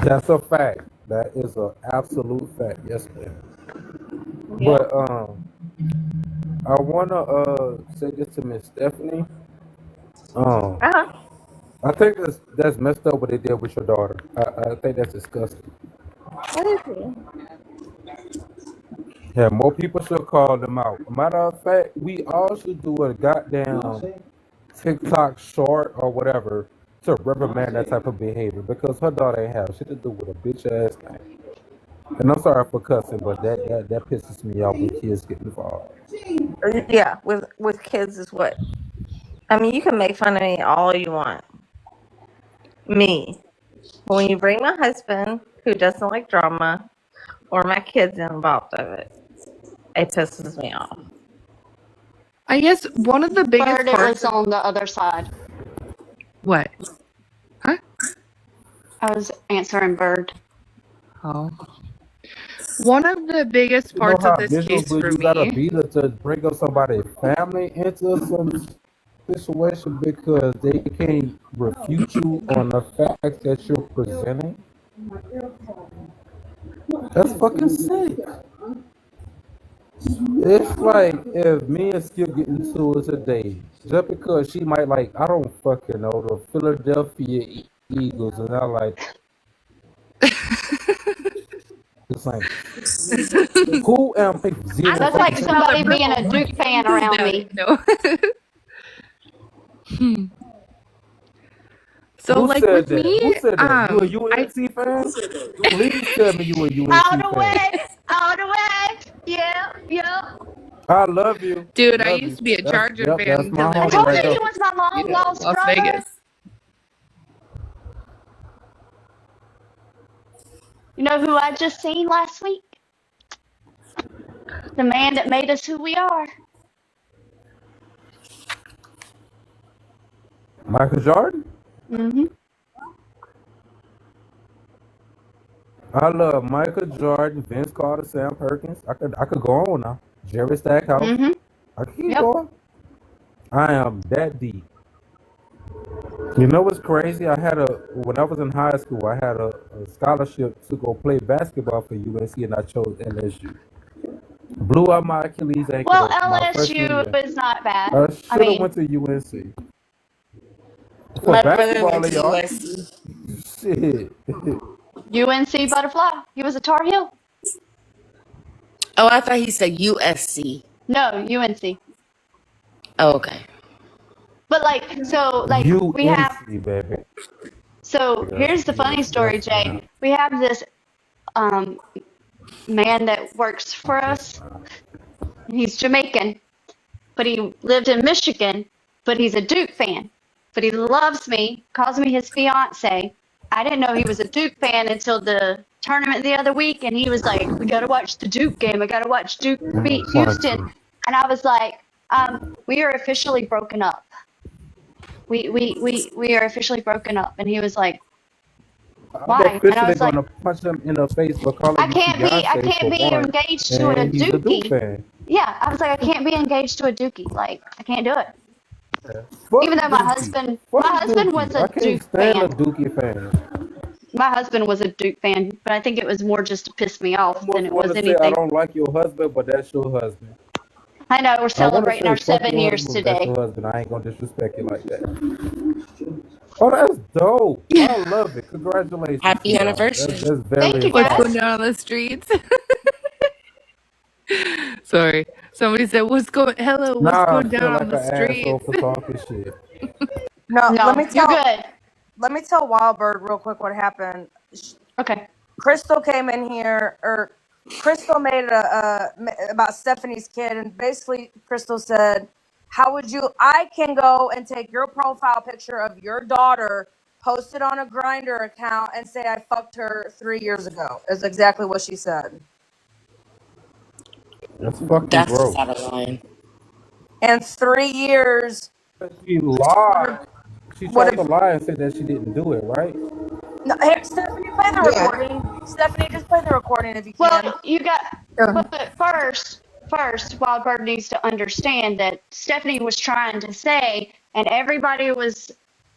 That's a fact. That is an absolute fact. Yes, ma'am. Yeah. But I wanna say this to Miss Stephanie. Um, Uh-huh. I think that's messed up what they did with your daughter. I think that's disgusting. What is he? Yeah, more people should call them out. Matter of fact, we all should do a goddamn TikTok short or whatever to reprimand that type of behavior because her daughter ain't have shit to do with a bitch ass thing. And I'm sorry for cussing, but that pisses me off when kids get involved. Yeah, with kids is what. I mean, you can make fun of me all you want. Me. But when you bring my husband, who doesn't like drama, or my kids involved of it, it pisses me off. I guess one of the biggest Bird, it was parts. on the other side. What? Huh? I was answering Bird. Oh. One of the biggest You know parts of how this case miserable for you gotta me. be to bring up somebody's family into some situation because they can't refute you on the facts that you're presenting. That's fucking sick. It's like if me and Skip get into it today, just because she might like, I don't fucking know, the Philadelphia Eagles, and I like, it's like, who am I? Zero That's fucking like chance. somebody being a Duke fan around me. No. So Who like said with that? me, Who said that? You a I UNC fan? Please tell me you a All UNC the fan. way, all the way. Yeah, yeah. I love you. dude, I Love used you. to be a That's Charger yep, fan that's my until they I homie told right you there. he moved, was my long to lost Las brother. Vegas. You know who I just seen last week? The man that made us who we are. Michael Jordan? Mm-hmm. I love Michael Jordan, Vince Carter, Sam Perkins. I could go on now. Jerry Stackhouse. Mm-hmm. I can keep Yep. going. I am that deep. You know what's crazy? When I was in high school, I had a scholarship to go play basketball for UNC, and I chose LSU. Blew out my Achilles Well, ankle my freshman year. LSU is not bad. I I should have mean, went to UNC for My brother basketball. went They to are USC. shit. UNC Butterfly. He was a Tar Heel. Oh, I thought he said USC. No, UNC. Oh, okay. But we have. UNC, baby. So here's the funny story, That's fine. Jay. We have this man that works for us. He's Jamaican, but he lived in Michigan, but he's a Duke fan. But he loves me, calls me his fiance. I didn't know he was a Duke fan until the tournament the other week, and he was like, "We gotta watch the Duke game. I gotta watch Duke beat Houston." And I was like, "We are officially broken up. We are officially broken up." And he was like, I'm "Why?" And I officially was like, gonna punch him in the face for calling I you can't be fiance for one, engaged to a and he's a Duke Dookie. fan. Yeah, I was like, I can't be engaged to a Dookie. Like, I can't do it. Fuck Even though my Dookie. husband was I a can't Duke stand a fan. Dookie fan. My husband was a Duke fan, but I think it was more just to piss me I off than almost it want was to say I anything. don't like your husband, but that's your husband. I know we're I want to celebrating say our fuck 7 your years husband, but that's today. your husband. I ain't gonna disrespect you like that. Oh, that's dope. I love it. Congratulations. Happy to y'all. anniversary. That's Thank very you, what's guys. going exciting. down on the streets? Sorry. Somebody said, hello, what's Nah, I going feel down like on the an asshole streets? for talking shit. No, No, you're good. let me tell Wildbird real quick what happened. Okay. Crystal came in here, or Crystal made about Stephanie's kid, and basically Crystal said, "How would you? I can go and take your profile picture of your daughter, post it on a Grinder account, and say I fucked her 3 years ago." Is exactly what she said. That's fucking That's gross. out of line. And 3 years. She lied. She What tried to lie and said that she didn't do it, right? No, here, Stephanie, play the Yeah. recording. Stephanie, just play the recording if you can. Well, you got. But first, Wildbird needs to understand that Stephanie was trying to say, and everybody was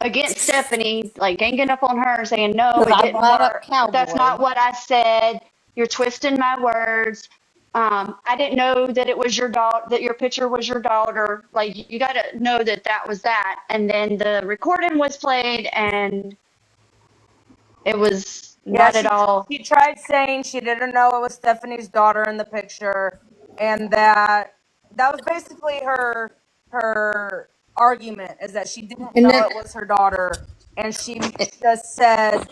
against Stephanie, like ganging up on her, saying, no, Because it I didn't brought up work. That's not Cowboy. what I said. You're twisting my words. I didn't know that it was your daughter, that your picture was your daughter. Like, you got to know that that was that. And then the recording was played, and it was Yeah, not at all. she tried saying she didn't know it was Stephanie's daughter in the picture, and that was basically her argument, is that she didn't And know then it was her daughter, and she just said,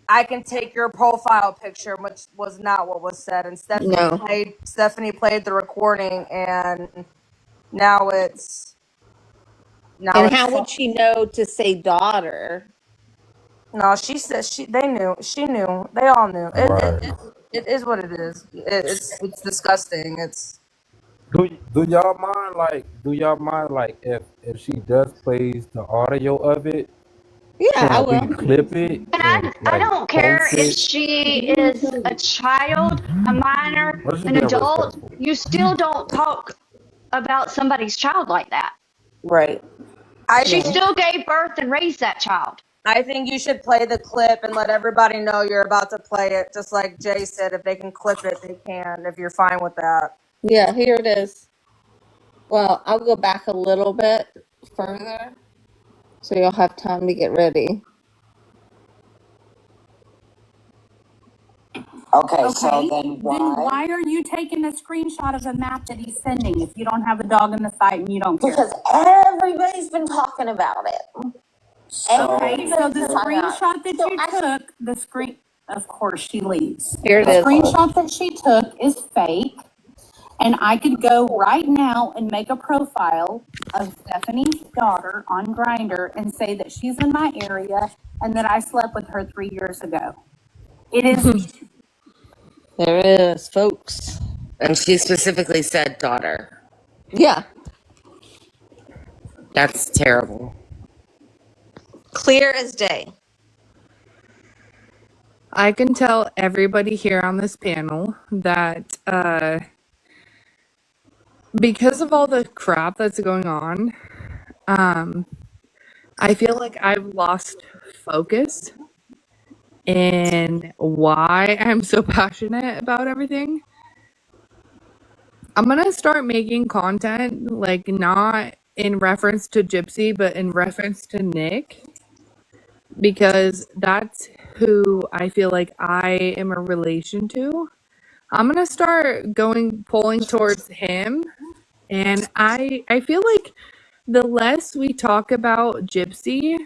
"I can take your profile picture," which was not what was said. And no. Stephanie played the recording, and now it's And how would she know to say daughter? no. She said they knew. She knew. They all knew. Right. It is what it is. It's disgusting. It's Do y'all mind like if she does plays the audio of it? Yeah, I Can we will. clip it And and I like don't care post if it? she is a child, a minor, Let's just an be adult. respectful. You still don't talk about somebody's child like that. Right. She No. still gave birth and raised that child. I think you should play the clip and let everybody know you're about to play it. Just like Jay said, if they can clip it, they can, if you're fine with that. Yeah, here it is. Well, I'll go back a little bit further so you'll have time to get ready. Okay, so Okay, then then why? why are you taking a screenshot of a map that he's sending if you don't have a dog in the fight and you don't care? Because everybody's been talking about it. Okay, so the Everybody's been talking about it. screenshot that So you I, took, of course she leaves. Here it The is. screenshot that she took is fake, and I could go right now and make a profile of Stephanie's daughter on Grindr and say that she's in my area and that I slept with her 3 years ago. It is There it is, folks. And she specifically said daughter. Yeah. That's terrible. Clear as day. I can tell everybody here on this panel that because of all the crap that's going on, I feel like I've lost focus in why I'm so passionate about everything. I'm gonna start making content, like, not in reference to Gypsy, but in reference to Nick, because that's who I feel like I am a relation to. I'm gonna start pulling towards him, and I feel like the less we talk about Gypsy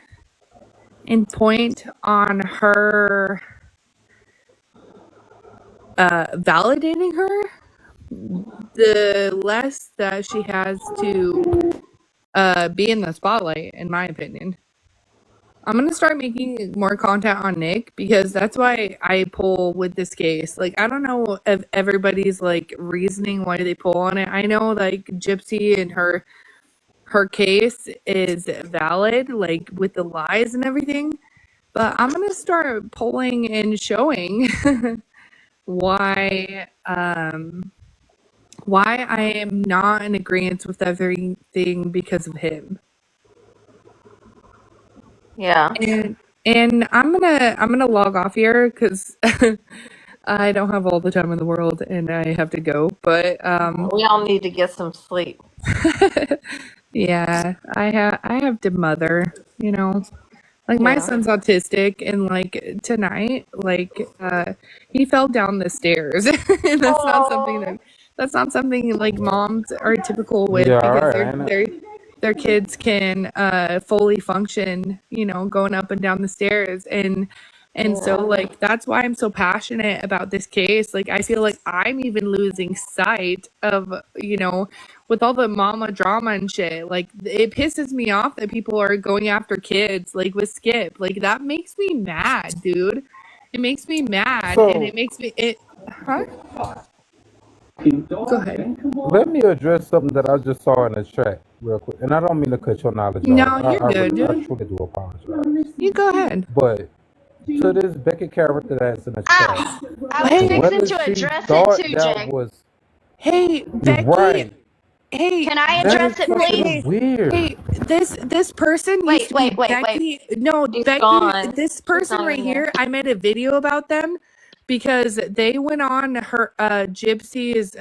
and point on her validating her, the less that she has to be in the spotlight, in my opinion. I'm gonna start making more content on Nick because that's why I pull with this case. Like, I don't know if everybody's like reasoning why they pull on it. I know like Gypsy and her case is valid, like with the lies and everything, but I'm gonna start pulling and showing why I am not in agreement with everything because of him. Yeah. And I'm gonna log off here because I don't have all the time in the world and I have to go. But We all need to get some sleep. yeah, I have to mother, you know. Like, my Yeah. son's autistic, and like tonight, like he fell down the stairs. And that's not something like moms are typical with, Yeah, because alright. their kids can fully function, you know, going up and down the stairs. And so like that's why I'm so passionate about this case. Like, I feel like I'm even losing sight of, you know, with all the mama drama and shit. Like, it pisses me off that people are going after kids, like with Skip. Like, that makes me mad, dude. It makes me mad, and it makes me huh? Go ahead. Let me address something that I just saw in the chat real quick. And I don't mean to cut your knowledge off. No, you're good, I dude. truly do apologize. You go ahead. But to this Becky character that's in the chat, I was fixing to address it too, Jay. Hey, Becky. right. Hey, Can I That address is it, please? fucking weird. hey, this person used Wait, to be wait. Becky. No, She's Becky, gone. this She's person not right in there. here, I made a video about them because they went on her Gypsy's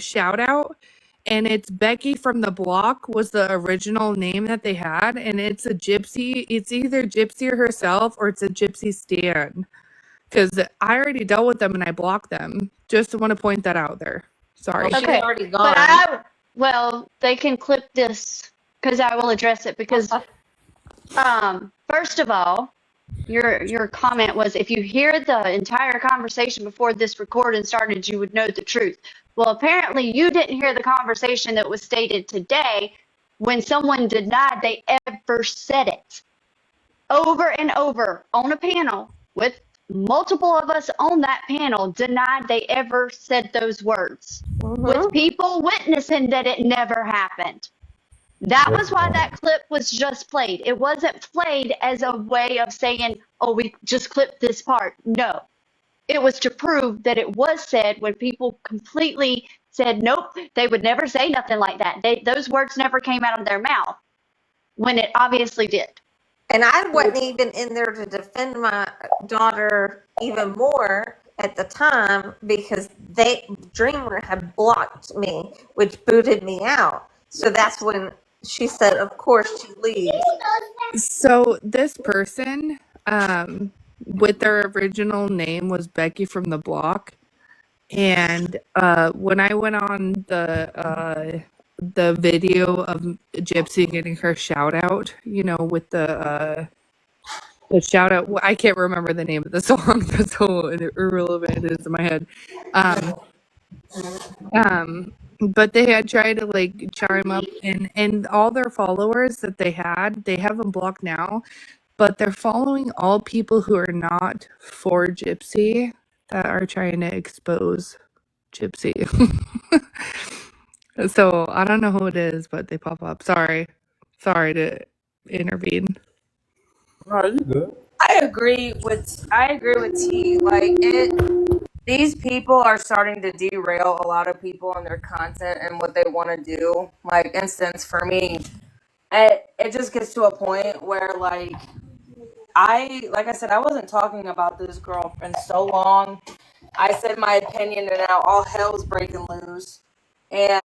shout out, and it's Becky from the Block was the original name that they had, and it's a Gypsy. It's either Gypsy herself or it's a Gypsy Stan. Because I already dealt with them and I blocked them. Just want to point that out there. Sorry. Well, she's Okay, already but gone. well, they can clip this because I will address it because first of all, your comment was if you hear the entire conversation before this recording started, you would know the truth. Well, apparently you didn't hear the conversation that was stated today when someone denied they ever said it over and over on a panel with multiple of us on that panel denied they ever said those words with people witnessing that it never happened. That was why that clip was just played. It wasn't played as a way of saying, oh, we just clipped this part. No, it was to prove that it was said when people completely said, nope, they would never say nothing like that. Those words never came out of their mouth when it obviously did. And I wasn't even in there to defend my daughter even more at the time because Dreamer had blocked me, which booted me out. So that's when she said, of course she leaves. So this person, with their original name was Becky from the Block. And when I went on the video of Gypsy getting her shout out, with the shout out, I can't remember the name of the song. That's so irrelevant it is in my head. But they had tried to like chime up, and all their followers that they have them blocked now, but they're following all people who are not for Gypsy that are trying to expose Gypsy. So I don't know who it is, but they pop up. Sorry to intervene. No, you good. I agree with T. Like these people are starting to derail a lot of people and their content and what they want to do. Like, instance for me, it just gets to a point where like I said, I wasn't talking about this girl for so long. I said my opinion, and now all hell's breaking loose. And